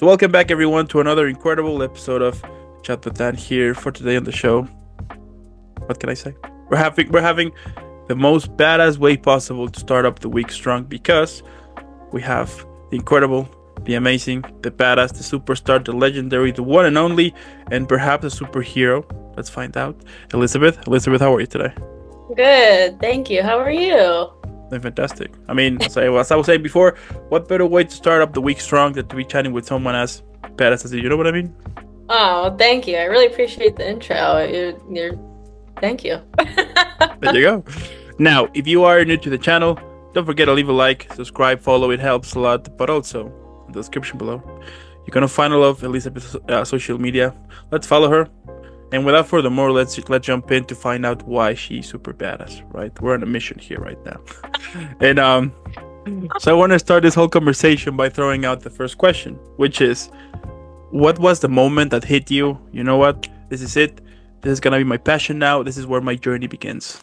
So welcome back everyone to another incredible episode of Chat with Dan here for today on the show. What can I say? We're having the most badass way possible to start up the week strong because we have the incredible, the amazing, the badass, the superstar, the legendary, the one and only, and perhaps a superhero. Let's find out. Elisabeth. Elisabeth, how are you today? Good, thank you. How are you? Doing fantastic. I mean, as I was saying before, what better way to start up the week strong than to be chatting with someone as badass as you? You know what I mean? Oh, thank you. I really appreciate the intro. Thank you. There you go. Now, if you are new to the channel, don't forget to leave a like, subscribe, follow. It helps a lot. But also, in the description below, you're gonna find all of Elisabeth's social media. Let's follow her. And without further more, let's jump in to find out why she's super badass. Right? We're on a mission here right now. And so I want to start this whole conversation by throwing out the first question, which is, what was the moment that hit you? You know what? This is it. This is gonna be my passion now. This is where my journey begins.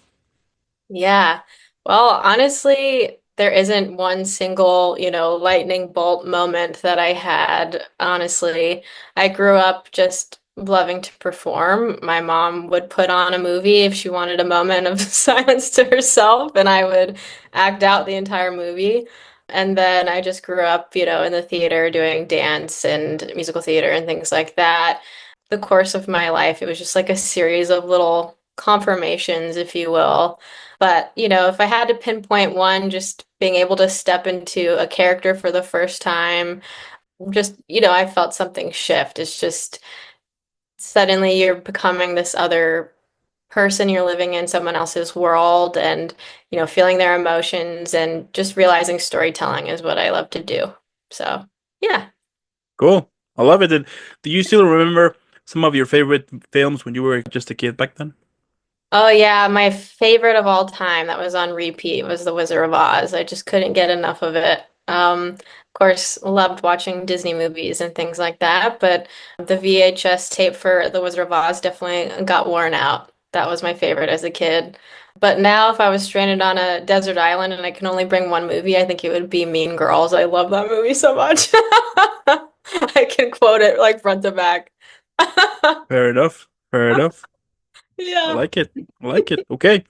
Yeah. Well, honestly, there isn't one single, lightning bolt moment that I had. Honestly, I grew up just loving to perform. My mom would put on a movie if she wanted a moment of silence to herself, and I would act out the entire movie. And then I just grew up, in the theater doing dance and musical theater and things like that. The course of my life, it was just like a series of little confirmations, if you will. But, if I had to pinpoint one, just being able to step into a character for the first time, just, I felt something shift. It's just suddenly you're becoming this other person, you're living in someone else's world and, feeling their emotions and just realizing storytelling is what I love to do. So, yeah. Cool. I love it. And do you still remember some of your favorite films when you were just a kid back then? Oh yeah, my favorite of all time that was on repeat was The Wizard of Oz. I just couldn't get enough of it. Of course, loved watching Disney movies and things like that, but the VHS tape for The Wizard of Oz definitely got worn out. That was my favorite as a kid. But now, if I was stranded on a desert island and I can only bring one movie, I think it would be Mean Girls. I love that movie so much. I can quote it like front to back. Fair enough. Fair enough. I Yeah. like it. I like it. Okay.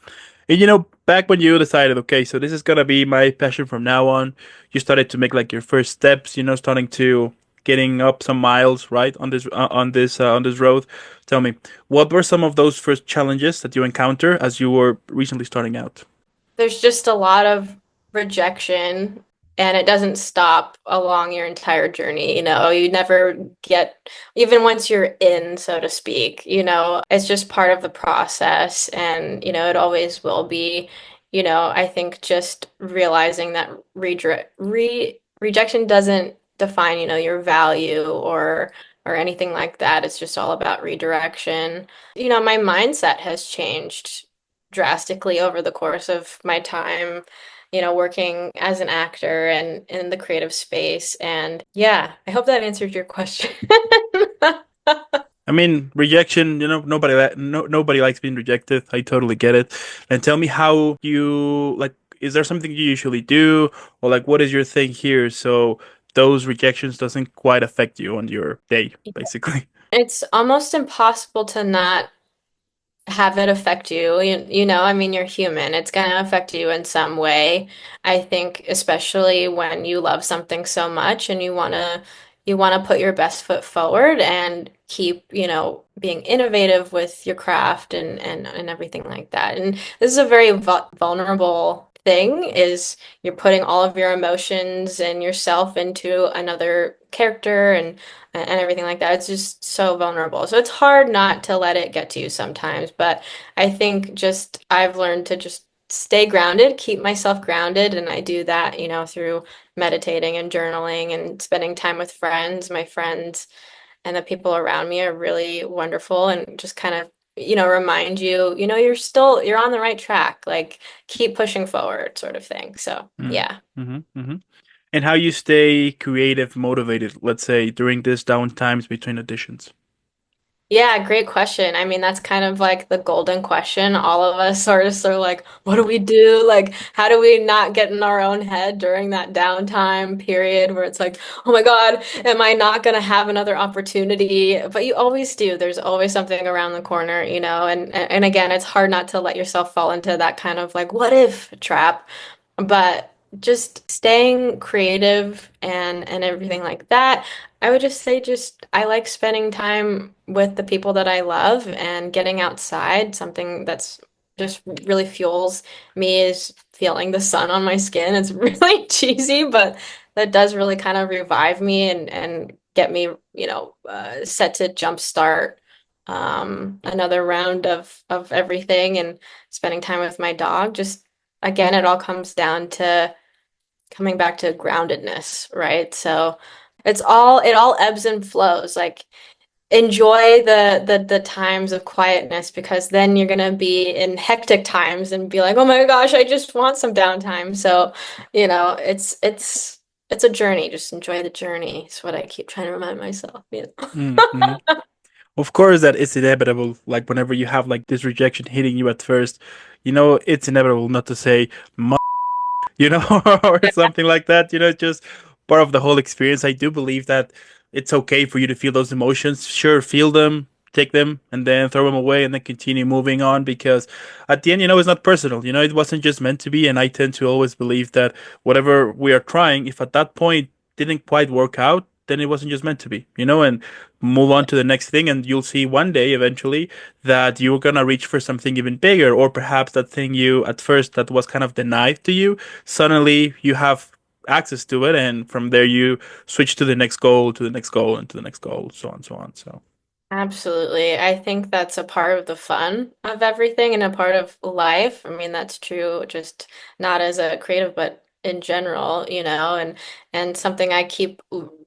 And back when you decided, okay, so this is gonna be my passion from now on, you started to make like your first steps, starting to getting up some miles, right, on this road. Tell me, what were some of those first challenges that you encounter as you were recently starting out? There's just a lot of rejection and it doesn't stop along your entire journey. You never get, even once you're in, so to speak, it's just part of the process and, it always will be. I think just realizing that rejection doesn't define, your value or anything like that. It's just all about redirection. My mindset has changed drastically over the course of my time, working as an actor and in the creative space. And yeah, I hope that answered your question. I mean, rejection, nobody likes being rejected. I totally get it. And tell me how you like, is there something you usually do, or like what is your thing here so those rejections doesn't quite affect you on your day, basically? It's almost impossible to not have it affect you. I mean, you're human. It's going to affect you in some way. I think especially when you love something so much and you want to put your best foot forward and keep, being innovative with your craft and everything like that. And this is a very vulnerable thing is you're putting all of your emotions and yourself into another character and everything like that. It's just so vulnerable. So it's hard not to let it get to you sometimes. But I think just I've learned to just stay grounded, keep myself grounded. And I do that, through meditating and journaling and spending time with friends. My friends and the people around me are really wonderful and just kind of, remind you, you're on the right track. Like keep pushing forward, sort of thing. So yeah. Mm-hmm, mm-hmm. And how you stay creative, motivated, let's say during these down times between auditions. Yeah, great question. I mean, that's kind of like the golden question. All of us artists are like, what do we do? Like, how do we not get in our own head during that downtime period where it's like, oh my God, am I not going to have another opportunity? But you always do. There's always something around the corner, you know? And again, it's hard not to let yourself fall into that kind of like, what if trap. But just staying creative and everything like that, I would just say just I like spending time with the people that I love and getting outside. Something that's just really fuels me is feeling the sun on my skin. It's really cheesy, but that does really kind of revive me and get me, set to jumpstart another round of everything and spending time with my dog. Just again, it all comes down to coming back to groundedness, right? So it all ebbs and flows. Like enjoy the times of quietness because then you're gonna be in hectic times and be like, oh my gosh, I just want some downtime. So, it's a journey. Just enjoy the journey. Is what I keep trying to remind myself, you know. Hmm. Of course, that it's inevitable. Like whenever you have like this rejection hitting you at first, it's inevitable not to say or something like that. It's just part of the whole experience. I do believe that it's okay for you to feel those emotions. Sure, feel them, take them, and then throw them away, and then continue moving on. Because at the end, it's not personal. It wasn't just meant to be. And I tend to always believe that whatever we are trying, if at that point didn't quite work out, then it wasn't just meant to be. And move on to the next thing, and you'll see one day eventually that you're gonna reach for something even bigger, or perhaps that thing you at first that was kind of denied to you, suddenly you have access to it, and from there you switch to the next goal, to the next goal, and to the next goal, so on, so on. So Absolutely. I think that's a part of the fun of everything and a part of life. I mean, that's true just not as a creative, but in general, and something I keep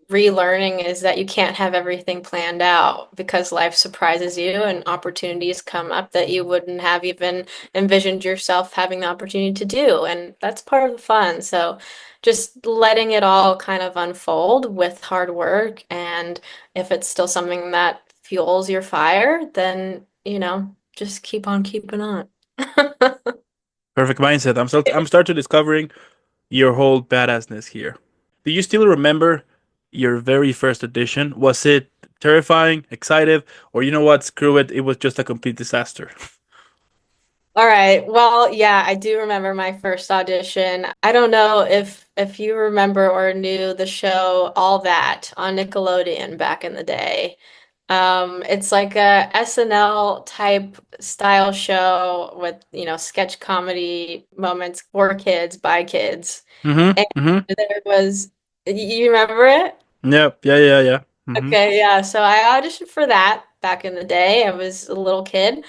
relearning is that you can't have everything planned out because life surprises you and opportunities come up that you wouldn't have even envisioned yourself having the opportunity to do. And that's part of the fun. So just letting it all kind of unfold with hard work and if it's still something that fuels your fire, then, just keep on keeping on. perfect mindset. I'm starting discovering your whole badassness here. Do you still remember your very first audition? Was it terrifying, excited, or you know what, screw it, it was just a complete disaster? All right. Well, yeah, I do remember my first audition. I don't know if you remember or knew the show All That on Nickelodeon back in the day. It's like a SNL type style show with, sketch comedy moments for kids by kids. And Mm-hmm. Mm-hmm. there was, you remember it? Yep. Yeah. Yeah. Yeah. Mm-hmm. Okay, yeah. So I auditioned for that back in the day. I was a little kid,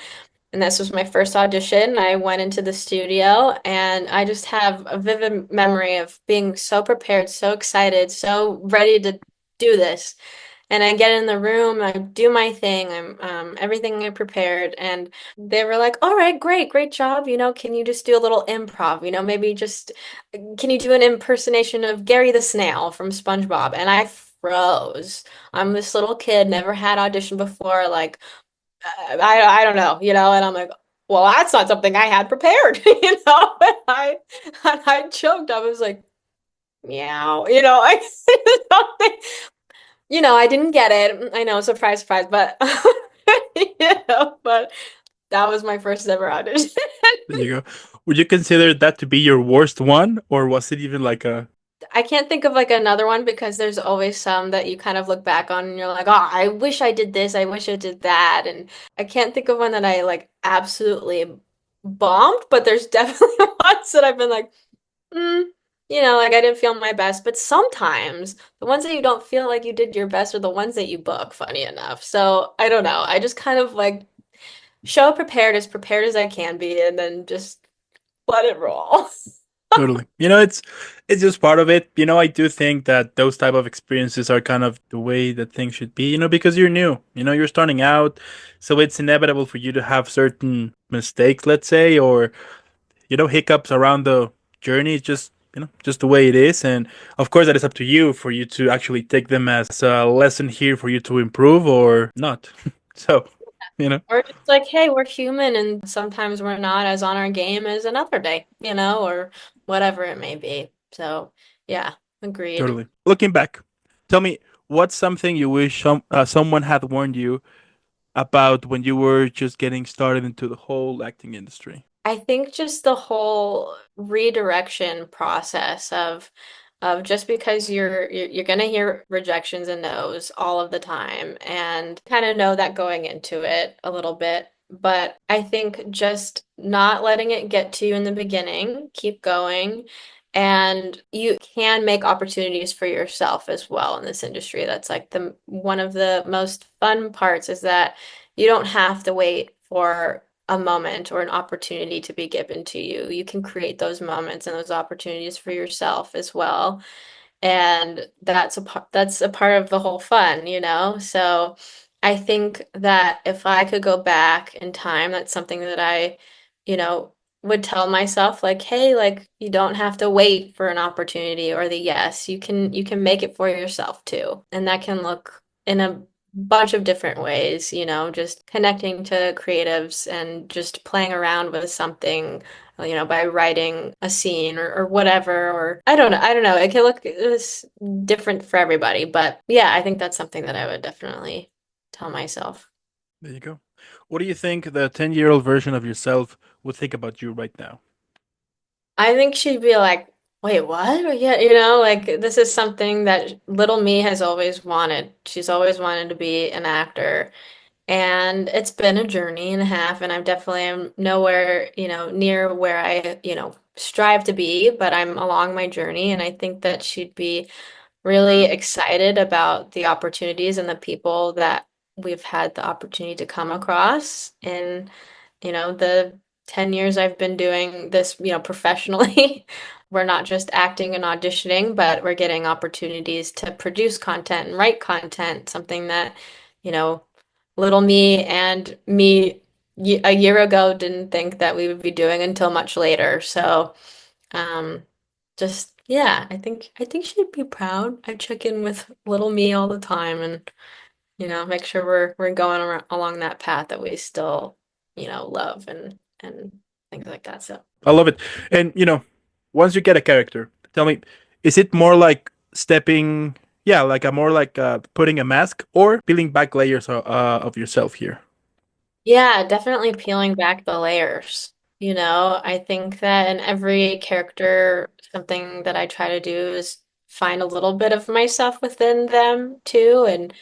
and this was my first audition. I went into the studio, and I just have a vivid memory of being so prepared, so excited, so ready to do this. And I get in the room, I do my thing, I'm everything I prepared, and they were like, "All right, great, great job. Can you just do a little improv? Maybe just can you do an impersonation of Gary the Snail from SpongeBob?" And I froze. I'm this little kid, never had auditioned before, like I don't know, and I'm like, well, that's not something I had prepared, And I choked. I was like, meow, I I didn't get it. I know, surprise, surprise, but but that was my first ever audition. There you go. Would you consider that to be your worst one, or was it even like a? I can't think of like another one because there's always some that you kind of look back on and you're like, oh, I wish I did this, I wish I did that. And I can't think of one that I like absolutely bombed, but there's definitely ones that I've been like, mm, like I didn't feel my best. But sometimes the ones that you don't feel like you did your best are the ones that you book, funny enough. So I don't know. I just kind of like show up prepared as I can be, and then just let it roll. Totally. It's just part of it. I do think that those type of experiences are kind of the way that things should be, because you're new. You're starting out, so it's inevitable for you to have certain mistakes, let's say, or hiccups around the journey. It's just the way it is, and of course that is up to you for you to actually take them as a lesson here for you to improve or not. So, you know, Or just like, hey, we're human and sometimes we're not as on our game as another day, or whatever it may be. So, yeah, agreed. totally. Looking back, tell me what's something you wish someone had warned you about when you were just getting started into the whole acting industry. I think just the whole redirection process of just because you're gonna hear rejections and no's all of the time and kind of know that going into it a little bit. But I think just not letting it get to you in the beginning, keep going, and you can make opportunities for yourself as well in this industry. That's like the one of the most fun parts is that you don't have to wait for a moment or an opportunity to be given to you. You can create those moments and those opportunities for yourself as well. And that's a part of the whole fun. So I think that if I could go back in time, that's something that I, you know, would tell myself like, hey, like you don't have to wait for an opportunity or the yes. You can make it for yourself too. And that can look in a bunch of different ways, just connecting to creatives and just playing around with something, by writing a scene or whatever, or I don't know. I don't know. It can look it's different for everybody, but yeah, I think that's something that I would definitely tell myself. There you go. What do you think the 10-year-old version of yourself would think about you right now? I think she'd be like, wait, what? Or, yeah, like this is something that little me has always wanted. She's always wanted to be an actor. And it's been a journey and a half, and I'm definitely am nowhere, near where I, strive to be, but I'm along my journey. And I think that she'd be really excited about the opportunities and the people that we've had the opportunity to come across in, the 10 years I've been doing this, professionally. We're not just acting and auditioning, but we're getting opportunities to produce content and write content, something that, you know, little me and me a year ago didn't think that we would be doing until much later. So, um, just yeah, I think she'd be proud. I check in with little me all the time and make sure we're going along that path that we still love and things like that. So I love it. And once you get a character, tell me, is it more like stepping, yeah, like a more like putting a mask or peeling back layers of yourself here? yeah, definitely peeling back the layers. I think that in every character, something that I try to do is find a little bit of myself within them too, and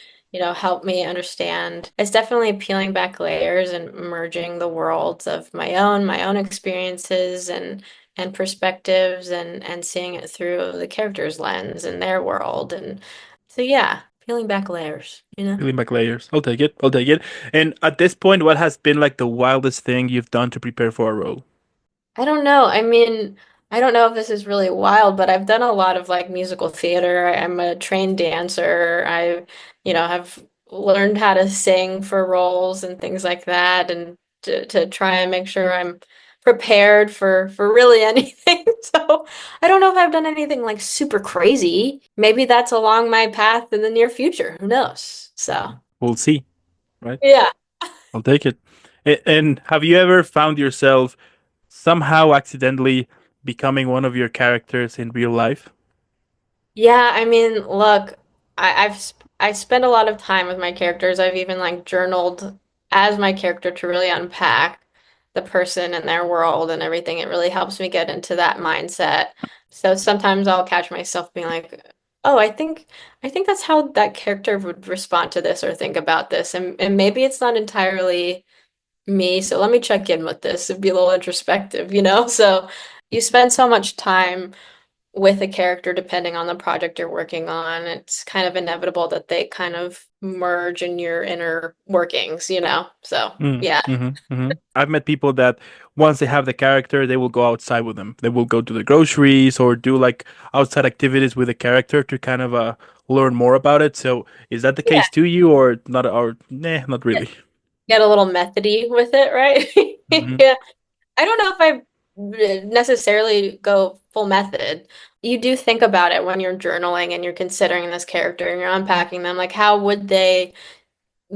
help me understand. It's definitely peeling back layers and merging the worlds of my own experiences and perspectives and seeing it through the character's lens and their world. And so yeah, peeling back layers. Peeling back layers. I'll take it. I'll take it. And at this point, what has been like the wildest thing you've done to prepare for a role? I don't know. I mean, I don't know if this is really wild, but I've done a lot of like musical theater. I'm a trained dancer. I, have learned how to sing for roles and things like that, and to try and make sure I'm prepared for really anything. So I don't know if I've done anything like super crazy. Maybe that's along my path in the near future. Who knows? So We'll see, right? yeah. I'll take it. And have you ever found yourself somehow accidentally becoming one of your characters in real life? Yeah, I mean, look, I spend a lot of time with my characters. I've even like journaled as my character to really unpack the person and their world and everything. It really helps me get into that mindset. So sometimes I'll catch myself being like, "Oh, I think that's how that character would respond to this or think about this." And maybe it's not entirely me, so let me check in with this and be a little introspective. So you spend so much time with a character depending on the project you're working on. It's kind of inevitable that they kind of merge in your inner workings. So, yeah. I've met people that once they have the character, they will go outside with them. They will go to the groceries or do like outside activities with the character to kind of learn more about it. So is that the Yeah. case to you or not? Or nah, not really. Get a little methody with it, right? Hmm. Yeah. I don't know if I necessarily go full method. You do think about it when you're journaling and you're considering this character and you're unpacking them. Like, how would they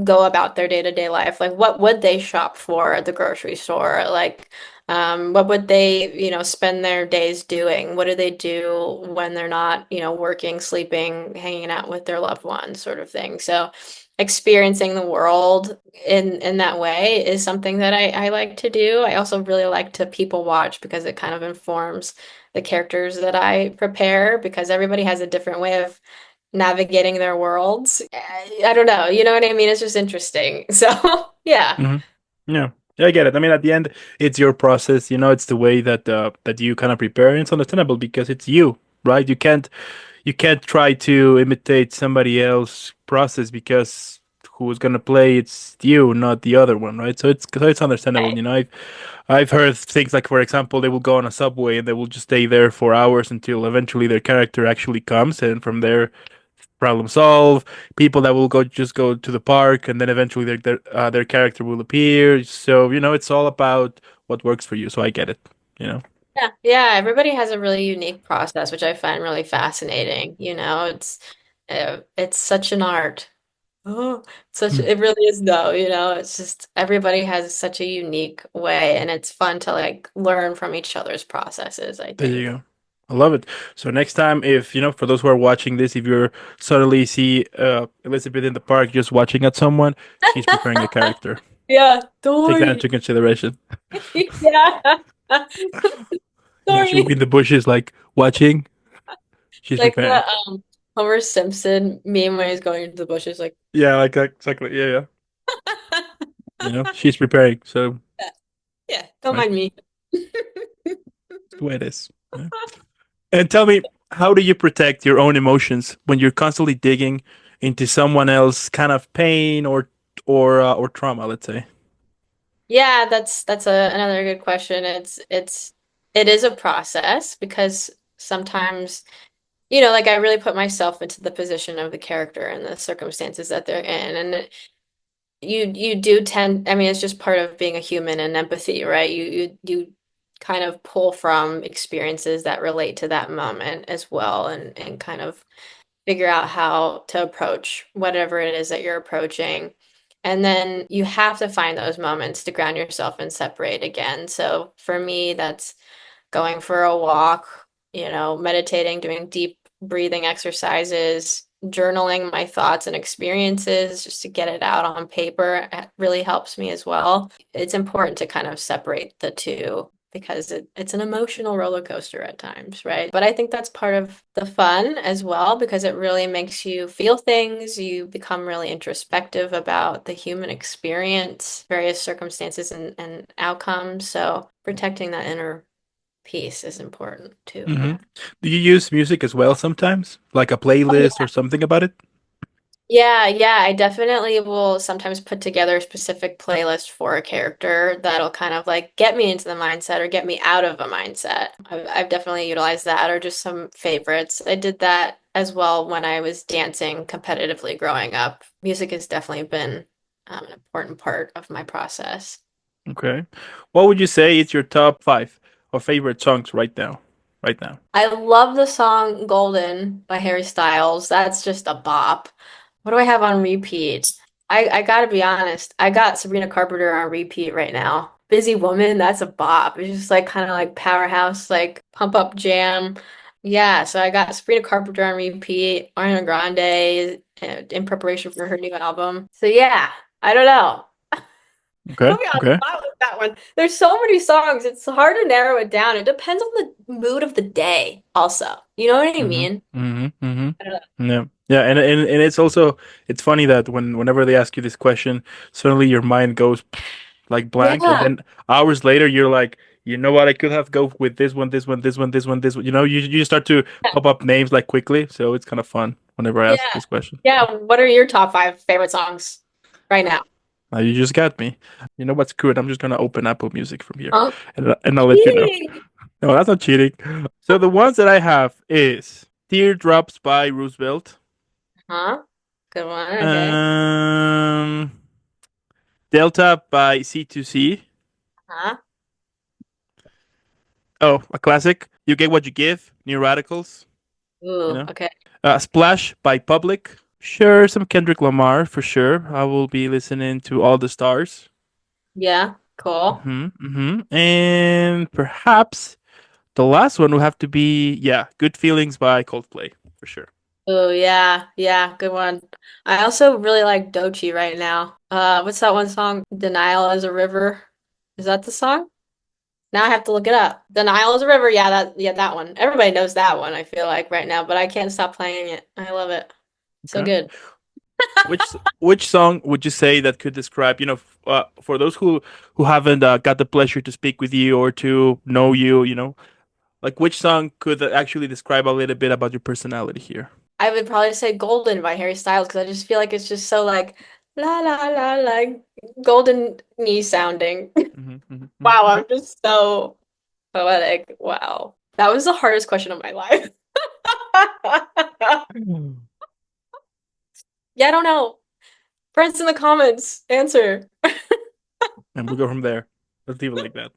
go about their day-to-day life. Like what would they shop for at the grocery store? Like what would they, spend their days doing? What do they do when they're not, working, sleeping, hanging out with their loved ones, sort of thing. So experiencing the world in that way is something that I like to do. I also really like to people watch because it kind of informs the characters that I prepare because everybody has a different way of navigating their worlds. I don't know, you know what I mean? It's just interesting. So, yeah. Hmm. Yeah. Yeah, I get it. I mean, at the end, it's your process. It's the way that you kind of prepare, and it's understandable because it's you, right? You can't try to imitate somebody else's process because who's gonna play it's you, not the other one, right? So it's understandable. Right. I've heard things like, for example, they will go on a subway and they will just stay there for hours until eventually their character actually comes, and from there, problem solve. People that will go to the park, and then eventually their character will appear. So it's all about what works for you. So I get it. You know. Yeah. Yeah, everybody has a really unique process, which I find really fascinating. It's such an art. Oh, Hmm. it really is though, it's just everybody has such a unique way and it's fun to like learn from each other's processes, I There you think. go. I love it. So next time, if for those who are watching this, if you suddenly see Elizabeth in the park just watching at someone, she's preparing a character. Yeah, Take that Dory. into consideration. Yeah. She will Dory. be in the bushes, like watching. She's Like preparing. the Homer Simpson meme when he's going into the bushes, like, Yeah, like that exactly. Yeah, yeah. She's preparing. So yeah, yeah, don't right, mind me. it's the way it is. Yeah. And tell me, how do you protect your own emotions when you're constantly digging into someone else kind of pain or trauma, let's say? Yeah, that's another good question. It is a process because sometimes, like I really put myself into the position of the character and the circumstances that they're in. And you do tend, I mean, it's just part of being a human and empathy, right? You kind of pull from experiences that relate to that moment as well and kind of figure out how to approach whatever it is that you're approaching. And then you have to find those moments to ground yourself and separate again. So for me, that's going for a walk, meditating, doing deep breathing exercises, journaling my thoughts and experiences just to get it out on paper. It really helps me as well. It's important to kind of separate the two because it's an emotional roller coaster at times, right? But I think that's part of the fun as well because it really makes you feel things. You become really introspective about the human experience, various circumstances and outcomes. So protecting that inner peace is important too. Hmm. Yeah. Do you use music as well sometimes, like a Oh, playlist yeah. or something about it? Yeah, yeah, I definitely will sometimes put together a specific playlist for a character that'll kind of like get me into the mindset or get me out of a mindset. I've definitely utilized that or just some favorites. I did that as well when I was dancing competitively growing up. Music has definitely been an important part of my process. Okay. What would you say is your top five or favorite songs right now? Right now. I love the song Golden by Harry Styles. That's just a bop. What do I have on repeat? I gotta be honest. I got Sabrina Carpenter on repeat right now. Busy Woman, that's a bop. It's just like kind of like powerhouse, like pump up jam. Yeah, so I got Sabrina Carpenter on repeat, Ariana Grande in preparation for her new album. So yeah, I don't know. Okay. Put me on Okay. the spot with that one. There's so many songs. It's hard to narrow it down. It depends on the mood of the day, also. You know what I Mm-hmm. mean? Mm-hmm. I don't know. Mm-hmm. Yeah. Yeah. And it's funny that whenever they ask you this question, suddenly your mind goes like blank, and Yeah. then hours later you're like, you know what, I could have go with this one, this one, this one, this one, this one. You start to pop up names like quickly, so it's kind of fun whenever I ask Yeah. this question. Yeah. What are your top five favorite songs right now? You just got me. You know what's good? I'm just gonna open Apple Music from here, Oh, and I'll let you know. cheating. No, that's not cheating. So the ones that I have is Teardrops by Roosevelt, Huh? Good one. Okay. um, Delta by C2C. Huh? Oh, a classic. You Get What You Give, New Radicals. You Ooh, know, okay. Splash by Public, Sure, some Kendrick Lamar for sure. I will be listening to All the Stars. Yeah, cool. And perhaps the last one will have to be, yeah, Good Feelings by Coldplay for sure. Oh yeah, yeah, good one. I also really like Doechii right now. What's that one song? Denial as a River. Is that the song? Now I have to look it up. Denial is a River. Yeah, that one. Everybody knows that one, I feel like right now, but I can't stop playing it. I love it. So Okay. good. Which song would you say that could describe, for those who haven't got the pleasure to speak with you or to know you, like which song could actually describe a little bit about your personality here? I would probably say Golden by Harry Styles because I just feel like it's just so like la la la like golden knee sounding. Wow, I'm just so poetic. Wow. That was the hardest question of my life. Mhm. Yeah, I don't know. Friends in the comments, answer. And we'll go from there. Let's leave it like that.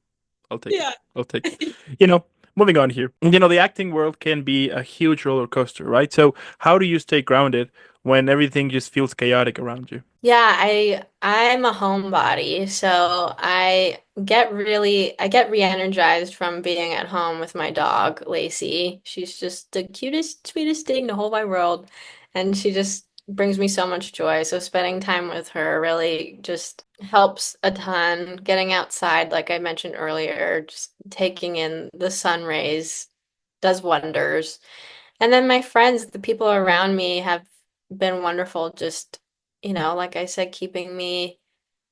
I'll take it. Yeah. I'll take it. You know, moving on here. The acting world can be a huge roller coaster, right? So, how do you stay grounded when everything just feels chaotic around you? Yeah, I'm a homebody, so I get re-energized from being at home with my dog, Lacey. She's just the cutest, sweetest thing in the whole wide world, and she just brings me so much joy. So spending time with her really just helps a ton. Getting outside, like I mentioned earlier, just taking in the sun rays does wonders. And then my friends, the people around me have been wonderful, just, like I said, keeping me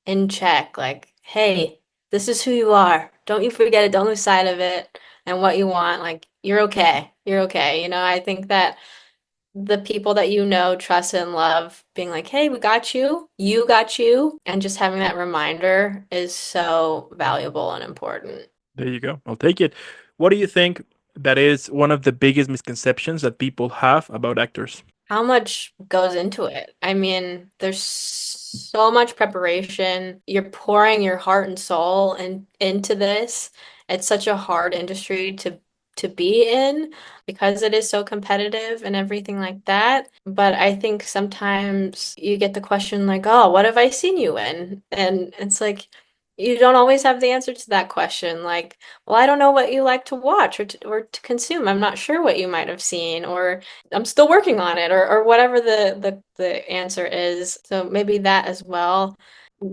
in check. Like, hey, this is who you are. Don't you forget it. Don't lose sight of it and what you want. Like, you're okay. You're okay. I think that the people that trust, and love being like, hey, we got you got you, and just having that reminder is so valuable and important. There you go. I'll take it. What do you think that is one of the biggest misconceptions that people have about actors? How much goes into it? I mean, there's so much preparation. You're pouring your heart and soul into this. It's such a hard industry to be in because it is so competitive and everything like that. But I think sometimes you get the question like, "Oh, what have I seen you in?" And it's like you don't always have the answer to that question. Like, well, I don't know what you like to watch or to consume. I'm not sure what you might have seen, or I'm still working on it, or whatever the answer is. So maybe that as well.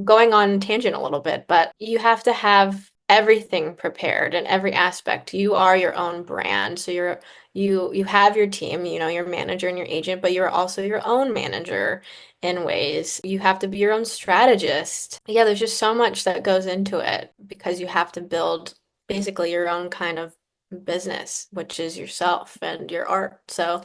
Going on tangent a little bit, but you have to have everything prepared in every aspect. You are your own brand. So you have your team, your manager and your agent, but you're also your own manager in ways. You have to be your own strategist. Yeah, there's just so much that goes into it because you have to build basically your own kind of business, which is yourself and your art. So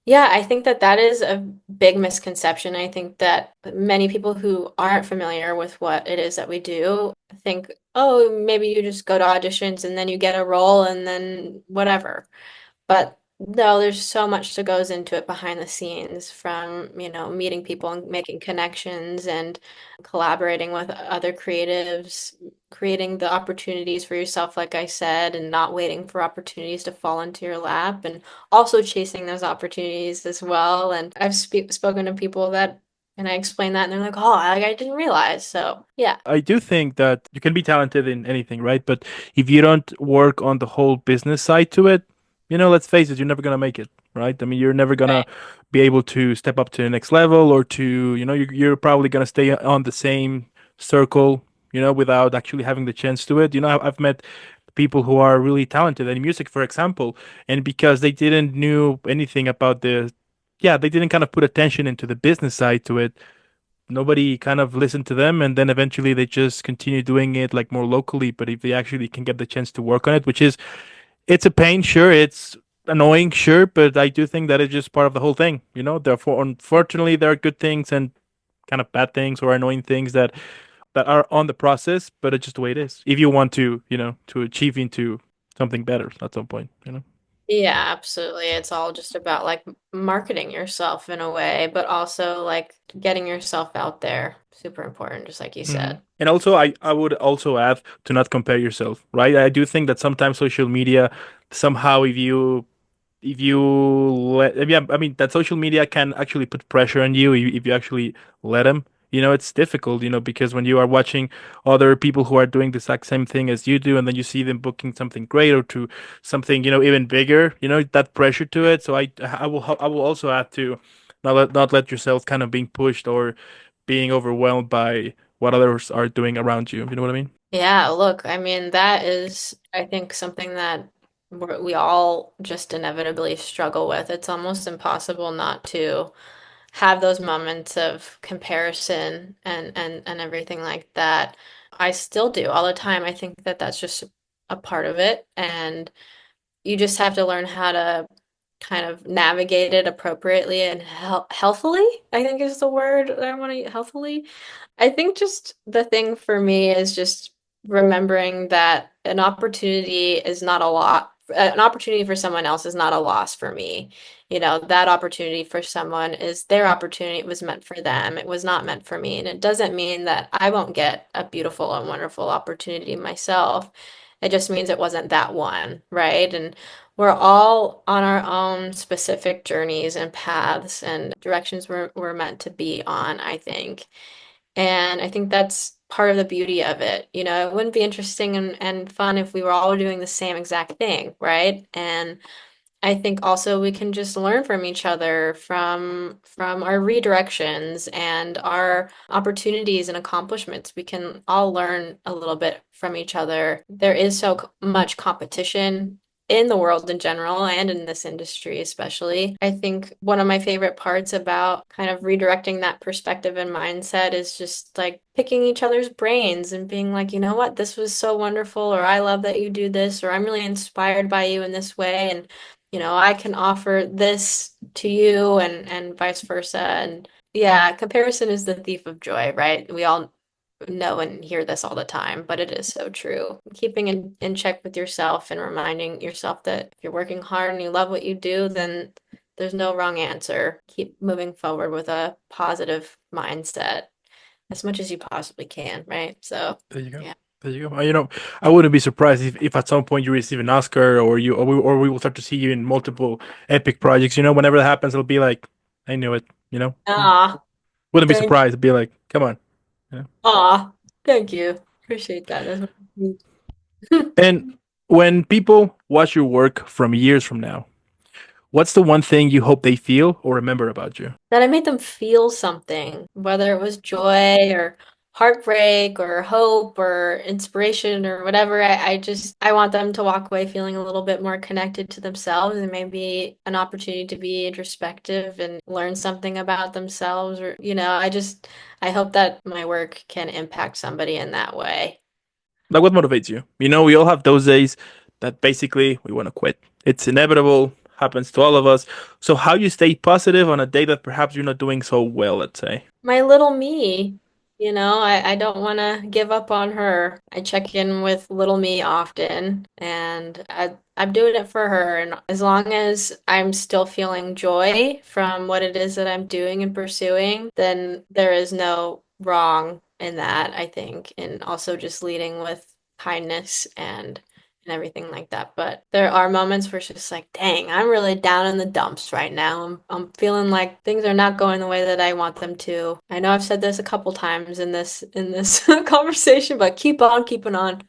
yeah, I think that that is a big misconception. I think that many people who aren't familiar with what it is that we do think, oh, maybe you just go to auditions and then you get a role and then whatever. But no, there's so much that goes into it behind the scenes from, meeting people and making connections and collaborating with other creatives, creating the opportunities for yourself, like I said, and not waiting for opportunities to fall into your lap and also chasing those opportunities as well. And I've spoken to people and I explain that and they're like, oh, I didn't realize. So yeah. I do think that you can be talented in anything, right? But if you don't work on the whole business side to it, let's face it, you're never gonna make it, right? I mean, you're never gonna be able to step up to the next level or to, you're probably gonna stay on the same circle, without actually having the chance to it. I've met people who are really talented in music, for example, and because they didn't knew anything about yeah, they didn't kind of put attention into the business side to it, nobody kind of listened to them, and then eventually they just continue doing it like more locally. But if they actually can get the chance to work on it, which is, it's a pain, sure, it's annoying, sure, but I do think that it's just part of the whole thing. Therefore, unfortunately, there are good things and kind of bad things or annoying things that are on the process, but it's just the way it is if you want to, to achieve into something better at some point. Yeah, absolutely. It's all just about like marketing yourself in a way, but also like getting yourself out there. Super important, just like you said. And also, I would also add to not compare yourself, right? I do think that sometimes social media, somehow, if you if you let, yeah, I mean that social media can actually put pressure on you if you actually let them. You know, it's difficult, because when you are watching other people who are doing the exact same thing as you do, and then you see them booking something great or to something, even bigger, that pressure to it. So I will also have to not let yourself kind of being pushed or being overwhelmed by what others are doing around you. You know what I mean? Yeah, look, I mean, that is, I think, something that we all just inevitably struggle with. It's almost impossible not to have those moments of comparison and everything like that. I still do all the time. I think that that's just a part of it, and you just have to learn how to kind of navigate it appropriately and healthily, I think is the word that I want to healthily. I think just the thing for me is just remembering that an opportunity is not a lot. An opportunity for someone else is not a loss for me. You know, that opportunity for someone is their opportunity. It was meant for them. It was not meant for me. And it doesn't mean that I won't get a beautiful and wonderful opportunity myself. It just means it wasn't that one, right? And we're all on our own specific journeys and paths and directions we're meant to be on, I think. And I think that's part of the beauty of it. You know, it wouldn't be interesting and fun if we were all doing the same exact thing, right? And I think also we can just learn from each other from our redirections and our opportunities and accomplishments. We can all learn a little bit from each other. There is much competition in the world in general and in this industry especially. I think one of my favorite parts about kind of redirecting that perspective and mindset is just like picking each other's brains and being like, you know what, this was so wonderful, or I love that you do this, or I'm really inspired by you in this way. And I can offer this to you and vice versa. And yeah, comparison is the thief of joy, right? We all know and hear this all the time, but it is so true. Keeping in check with yourself and reminding yourself that if you're working hard and you love what you do, then there's no wrong answer. Keep moving forward with a positive mindset as much as you possibly can, right? So, There you go. yeah. There you go. I wouldn't be surprised if at some point you receive an Oscar or we will start to see you in multiple epic projects. Whenever that happens, it'll be like, I knew it. Ah, Wouldn't be thank surprised. It'd be like, come on. You know. thank you. Appreciate that. That's what And when people watch your work from years from now, what's the one thing you hope they feel or remember about you? that I made them feel something, whether it was joy or heartbreak or hope or inspiration or whatever. I want them to walk away feeling a little bit more connected to themselves and maybe an opportunity to be introspective and learn something about themselves. Or, I hope that my work can impact somebody in that way. Like, what motivates you? We all have those days that basically we want to quit. It's inevitable, happens to all of us. So, how you stay positive on a day that perhaps you're not doing so well, let's say? My little me, I don't want to give up on her. I check in with little me often, and I'm doing it for her. And as long as I'm still feeling joy from what it is that I'm doing and pursuing, then there is no wrong in that, I think. And also just leading with kindness and everything like that. But there are moments where it's just like, dang, I'm really down in the dumps right now. I'm feeling like things are not going the way that I want them to. I know I've said this a couple times in this conversation, but keep on keeping on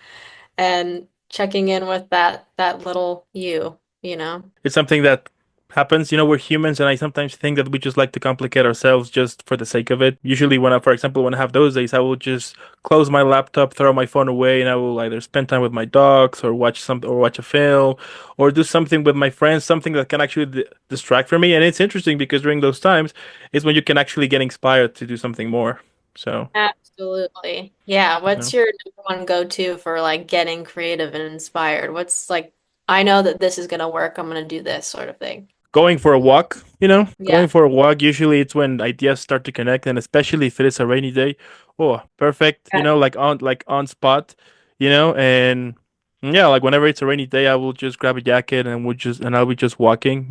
and checking in with that little you. It's something that happens. We're humans, and I sometimes think that we just like to complicate ourselves just for the sake of it. Usually, for example, when I have those days, I will just close my laptop, throw my phone away, and I will either spend time with my dogs or watch a film or do something with my friends, something that can actually distract from me. And it's interesting because during those times is when you can actually get inspired to do something more. So, Absolutely. Yeah, you what's know. your number one go-to for like getting creative and inspired? What's like, I know that this is gonna work, I'm gonna do this sort of thing. Going for a walk, Yeah. going for a walk. Usually it's when ideas start to connect, and especially if it is a rainy day. Oh, perfect. Like on spot, and yeah, like whenever it's a rainy day, I will just grab a jacket and I'll be just walking,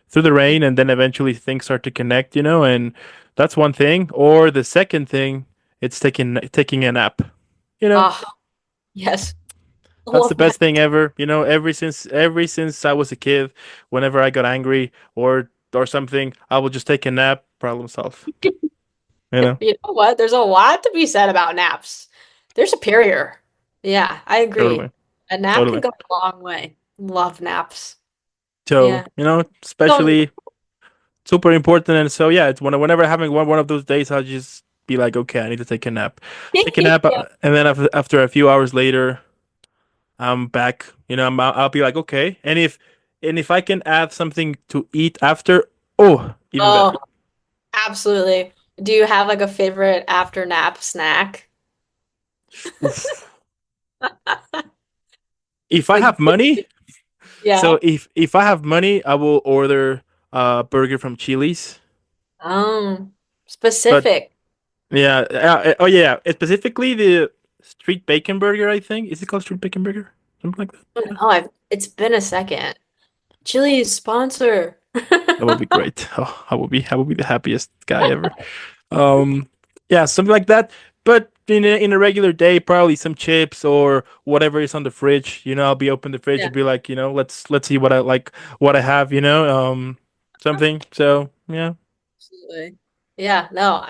through the rain, and then eventually things start to connect, and that's one thing. Or the second thing, it's taking a nap, you know. Oh, yes. That's the love best that. thing ever. Ever since I was a kid, whenever I got angry or something, I will just take a nap, problem solved. You know, You know what? There's a lot to be said about naps. They're superior. Yeah, I agree. totally, A nap can totally. go a long way. Love naps. So, Yeah. So, especially super important. And so, yeah, it's whenever having one of those days, I'll just be like, okay, I need to take a nap. Take a nap, yeah. and then after a few hours later, I'm back. I'll be like, okay. And if I can add something to eat after, oh, even better. Oh, absolutely. Do you have like a favorite after nap snack? Oof. If I Like, have money, yeah. so if I have money, I will order a burger from Chili's. But Specific. yeah, oh yeah, specifically the street bacon burger. I think is it called street bacon burger? Something like that. Yeah, Oh, it's been a second. Chili's sponsor. that would be great. Oh, I will be the happiest guy ever. Um, yeah, something like that. But in a regular day, probably some chips or whatever is on the fridge. I'll be open the fridge Yeah, and be like, let's see what I like, what I have. Something. So yeah. absolutely. Yeah, no,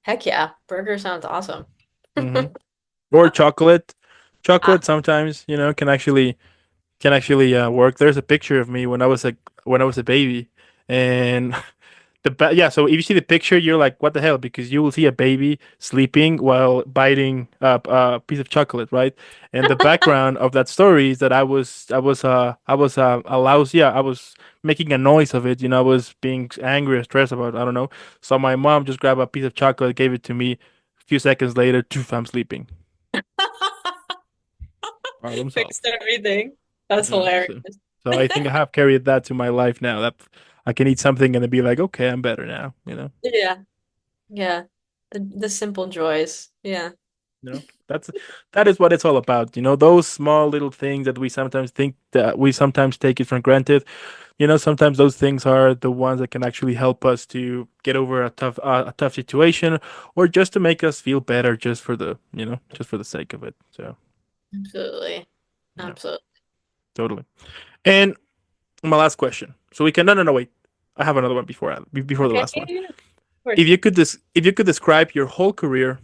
heck yeah. Burger sounds awesome. Hmm. Or chocolate. Chocolate sometimes, can actually work. There's a picture of me when I was a baby, and yeah. So if you see the picture, you're like, what the hell? Because you will see a baby sleeping while biting a piece of chocolate, right? And the background of that story is that I was making a noise of it. I was being angry or stressed about, I don't know. So my mom just grabbed a piece of chocolate, gave it to me. A few seconds later, toof, I'm sleeping. Problem solved. Fixed everything. That's Yeah. hilarious. So I think I have carried that to my life now. That I can eat something and then be like, okay, I'm better now. Yeah, yeah. The simple joys. Yeah, You know, that's that is what it's all about. Those small little things that we sometimes take it for granted. Sometimes those things are the ones that can actually help us to get over a tough situation, or just to make us feel better, just for the sake of it. So absolutely. yeah, Absolutely. totally. And my last question. So we can no, wait. I have another one before the Okay, last yeah, one. yeah, of course. If you could describe your whole career,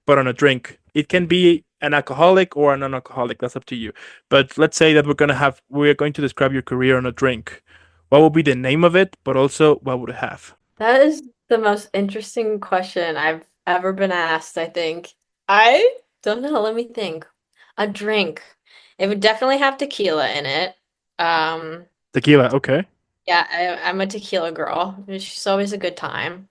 but on a drink, it can be an alcoholic or a non-alcoholic. That's up to you. But let's say that we're going to describe your career on a drink. What would be the name of it? But also, what would it have? That is the most interesting question I've ever been asked, I think. I don't know, let me think. A drink. It would definitely have tequila in it. Um, Tequila. Okay. yeah, I'm a tequila girl. She's always a good time.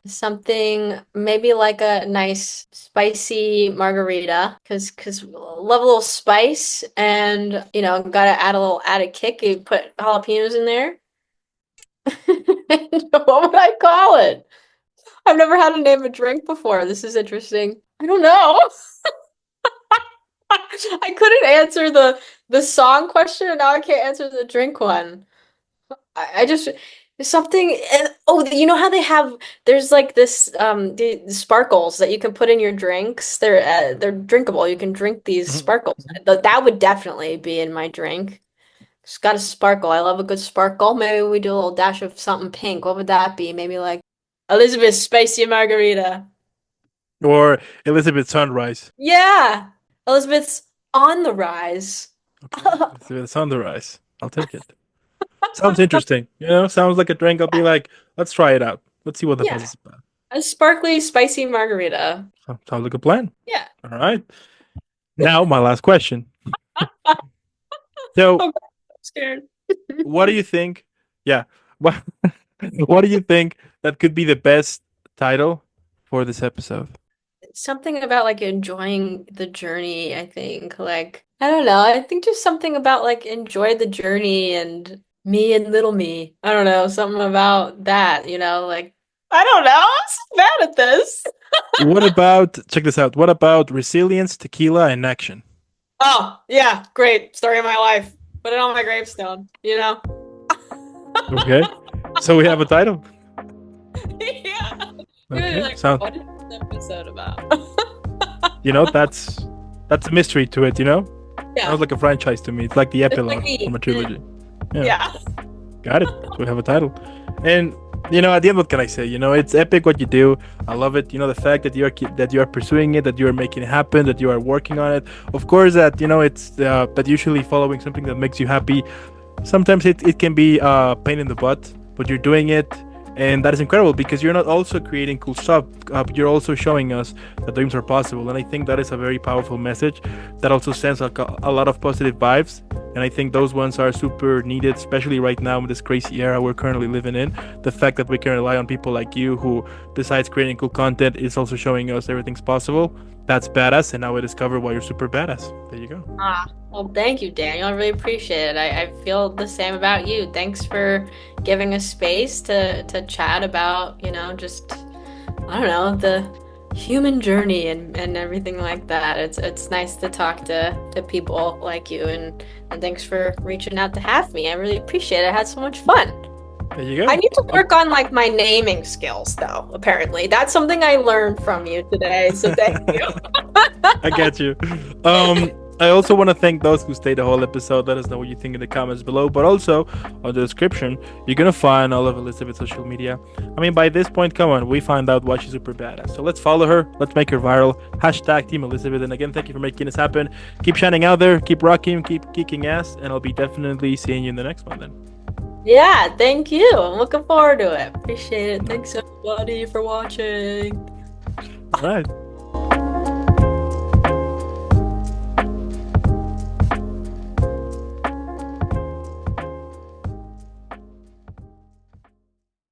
Something maybe like a nice spicy margarita, because love a little spice and gotta add a little added kick. You put jalapenos in there. What would I call it? I've never had to name a drink before. This is interesting. I don't know. I couldn't answer the song question, and now I can't answer the drink one. I just something and oh, you know how there's like this the sparkles that you can put in your drinks. They're drinkable. You can drink these Mhm. sparkles. That would definitely be in my drink. It's got a sparkle. I love a good sparkle. Maybe we do a little dash of something pink. What would that be? Maybe like Elizabeth Spicy Margarita. Or Elizabeth Sunrise. Yeah. Elizabeth's on the rise. Okay. Elizabeth Sunrise. I'll take it. Sounds interesting. Sounds like a drink. I'll be like, let's try it out. Let's see what the Yeah. buzz is about. A sparkly, spicy margarita. Sounds like a plan. Yeah. All right. Now, my last question. So, Oh, God, I'm scared. what do you think? Yeah. What what do you think that could be the best title for this episode? Something about like enjoying the journey, I think. Like, I don't know. I think just something about like enjoy the journey and me and little me. I don't know. Something about that, like, I don't know. I'm so bad at this. What about, check this out. What about resilience, tequila, and action? Oh, yeah. Great. Story of my life. Put it on my gravestone. Okay. So we have a title. Yeah. You're Okay. like, So, what is this episode about? that's a mystery to it. Yeah. Sounds like a franchise to me. It's like the It's like epilogue me. from a trilogy. Yeah. Yeah. Got it. So we have a title. And at the end, what can I say? It's epic what you do. I love it. The fact that you are pursuing it, that you are making it happen, that you are working on it. Of course, that it's that usually following something that makes you happy. Sometimes it can be a pain in the butt, but you're doing it, and that is incredible because you're not also creating cool stuff. You're also showing us that dreams are possible, and I think that is a very powerful message that also sends a lot of positive vibes. And I think those ones are super needed, especially right now in this crazy era we're currently living in. The fact that we can rely on people like you who, besides creating cool content, is also showing us everything's possible. That's badass, and now we discover why you're super badass. There you go. Well, thank you, Daniel. I really appreciate it. I feel the same about you. Thanks for giving us space to chat about, just I don't know, the human journey and everything like that. It's nice to talk to people like you and thanks for reaching out to have me. I really appreciate it. I had so much fun. There you go. I need to work on like my naming skills though, apparently. That's something I learned from you today, so thank you. I get you. I also want to thank those who stayed the whole episode. Let us know what you think in the comments below. But also, on the description, you're going to find all of Elisabeth's social media. I mean, by this point, come on, we find out why she's super badass. So let's follow her. Let's make her viral. Hashtag Team Elisabeth. And again, thank you for making this happen. Keep shining out there. Keep rocking. Keep kicking ass. And I'll be definitely seeing you in the next one then. Yeah, thank you. I'm looking forward to it. Appreciate it. Thanks everybody for watching. All right.